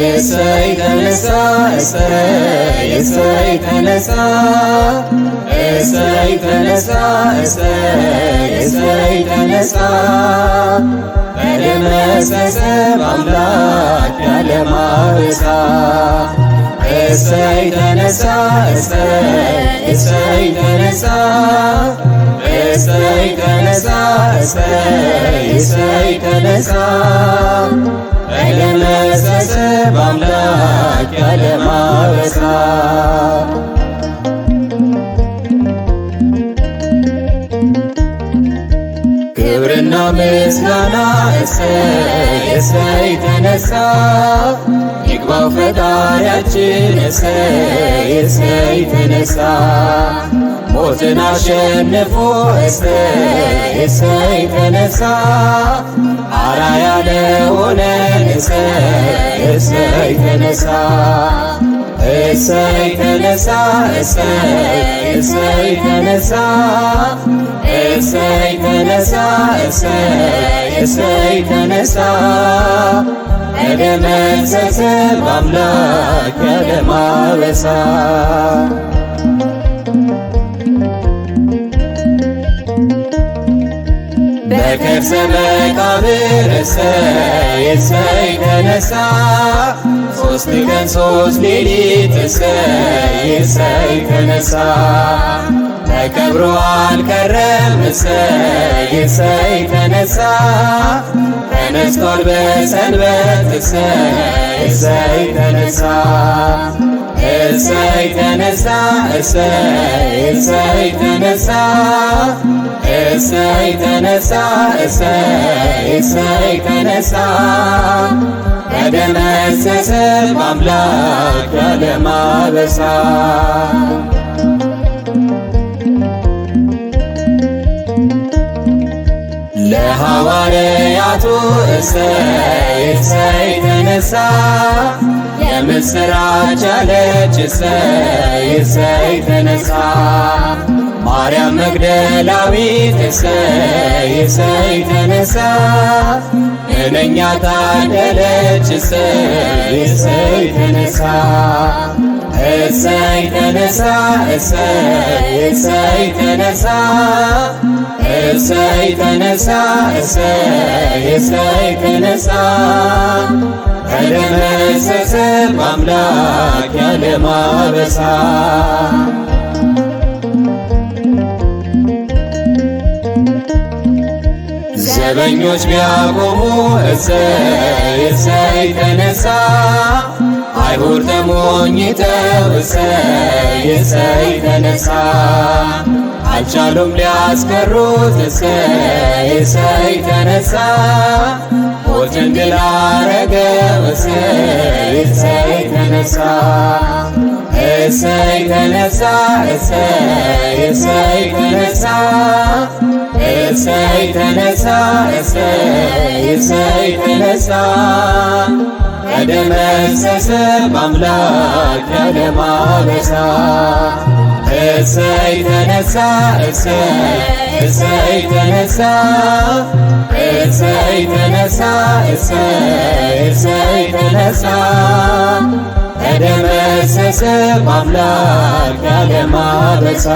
እሰይ ተነሳ እሰይ እሰይ ተነሳ እሰይ ተነሳ እሰይ እሰይ ተነሳ በደመሰሰ በአምላክ ያለም አበሳ እሰይ ተነሳ እሰይ እሰይ ተነሳ እሰይ ተነሳ እሰይ እሰይ ተነሳ በደመሰሰ በአምላክ ያለም አበሳ ክብርና ምስጋና እሰይ እሰይ ተነሳ ይግባው ፈጣሪያችን እሰይ እሰይ ተነሳ ሞትን አሸንፎ እሰይ እሰይ ተነሳ አራያ ለሆነን እሰይ እሰይ ተነሳ እሰይ ተነሳ እሰይ እሰይ ተነሳ እሰይ ተነሳ እሰይ እሰይ ተነሳ በደመሰሰ በአምላክ ያለም አበሳ በከርሰ መቃብር እሰይ እሰይ ተነሳ ሶስት ቀን ሶስት ሌሊት እሰይ እሰይ ተነሳ ተቀብሮ አልቀረም እሰይ እሰይ ተነሳ ተነስቷል በሰንበት እሰይ እሰይ ተነሳ እሰይ ተነሳ እሰይ እሰይ ተነሳ እሰይ ተነሳ እሰይ እሰይ ተነሳ በደመሰሰ በአምላክ ያለም አበሳ ለሐዋርያቱ እሰይ እሰይ ተነሳ የምስራች አለች እሰይ እሰይ ተነሳ ማርያም መግደላዊት እሰይ እሰይ ተነሳ እነኛ ታደለች እሰይ እሰይ ተነሳ እሰይ ተነሳ እሰይ እሰይ ተነሳ እሰይ ተነሳ እሰይ እሰይ ተነሳ በደመሰሰ በአምላክ ያለም አበሳ ዘበኞች ቢያቆሙ እሰይ እሰይ ተነሳ አይሁድ ተሞኝተው እሰይ እሰይ ተነሳ አልቻሉም ሊያስቀሩት እሰይ እሰይ ተነሳ ሞትን ድል አረገው እሰይ እሰይ ተነሳ እሰይ ተነሳ እሰይ እሰይ ተነሳ እሰይ ተነሳ እሰይ እሰይ ተነሳ በደመሰሰ በአምላክ ያለም አበሳ እሰይ ተነሳ እሰይ እሰይ ተነሳ እሰይ ተነሳ እሰይ እሰይ ተነሳ በደመሰሰ በአምላክ ያለም አበሳ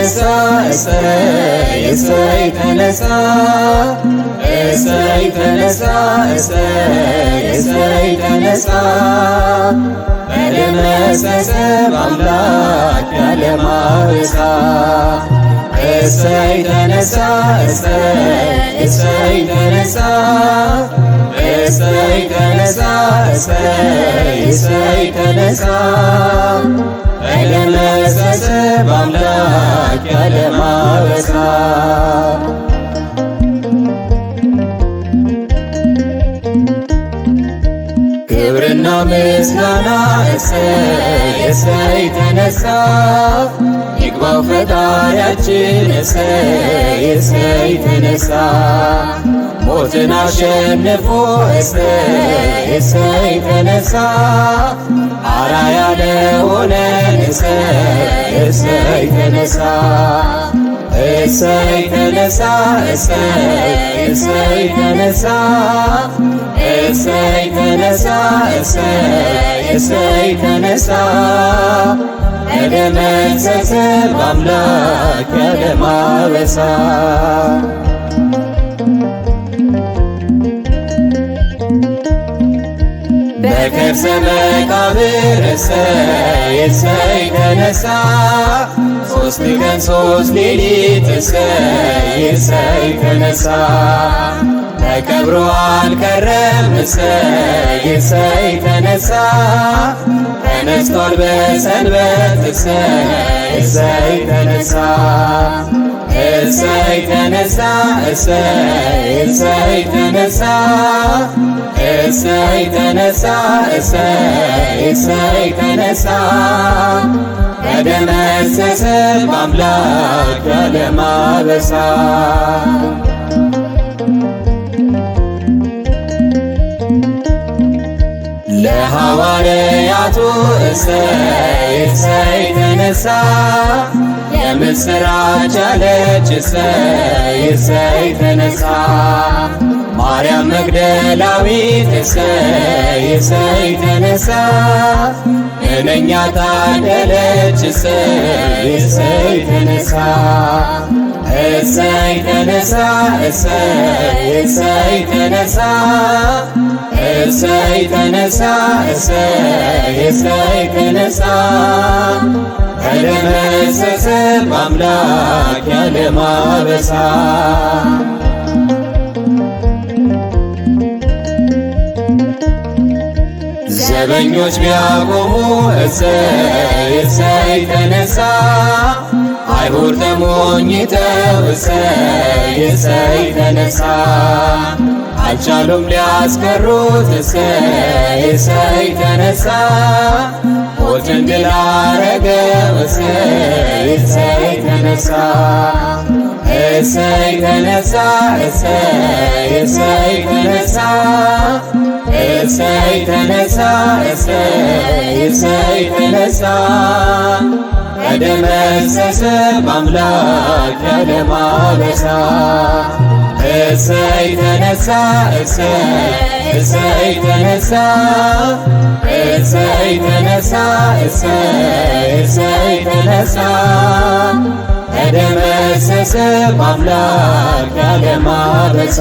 ተነሳ እሰይ እሰይ ተነሳ እሰይ ተነሳ እሰይ እሰይ ተነሳ በደመሰሰ በአምላክ የዓለም አበሳ እሰይ ተነሳ እሰይ እሰይ ተነሳ እሰይ ተነሳ እሰይ እሰይ ተነሳ በደመሰሰ በአምላክ የዓለም አበሳ ክብርና ምስጋና እሰይ እሰይ ተነሳ ይግባው ፈጣሪያችን እሰይ እሰይ ተነሳ ሞትን አሸንፎ እሰይ እሰይ ተነሳ አራያ ለሆነን እሰይ እሰይ ተነሳ እሰይ ተነሳ እሰይ እሰይ ተነሳ እሰይ ተነሳ እሰይ እሰይ ተነሳ በደመሰሰ በአምላክ የዓለም አበሳ በከርሰ መቃብር እሰይ እሰይ ተነሳ ሦስት ቀን ሦስት ሌሊት እሰይ እሰይ ተነሳ ተቀብሮ አልቀረም እሰይ እሰይ ተነሳ ተነስቷል በሰንበት እሰይ እሰይ ተነሳ እሰይ ተነሳ እሰይ እሰይ ተነሳ እሰይ ተነሳ እሰይ እሰይ ተነሳ በደመሰሰ በአምላክ የዓለም አበሳ ለሐዋርያቱ እሰይ እሰይ ተነሳ የምስራች አለች እሰይ እሰይ ተነሳ ማርያም መግደላዊት እሰይ እሰይ ተነሳ ምንኛ ታደለች እሰይ እሰይ ተነሳ እሰይ ተነሳ እሰይ እሰይ ተነሳ እሰይ ተነሳ እሰይ እሰይ ተነሳ በደመሰሰ በአምላክ የዓለም አበሳ ዘበኞች ቢያቆሙ እሰይ እሰይ ተነሳ አይሁድ ተሞኝተው እሰይ እሰይ ተነሳ አልቻሉም ሊያስቀሩት እሰይ እሰይ ተነሳ ሞትን ድል አረገው እሰይ እሰይ ተነሳ እሰይ ተነሳ እሰይ እሰይ ተነሳ እሰይ ተነሳ እሰይ እሰይ ተነሳ በደመሰሰ በአምላክ የዓለም አበሳ እሰይ ተነሳ እሰይ እሰይ ተነሳ እሰይ ተነሳ እሰይ እሰይ ተነሳ በደመሰሰ በአምላክ የዓለም አበሳ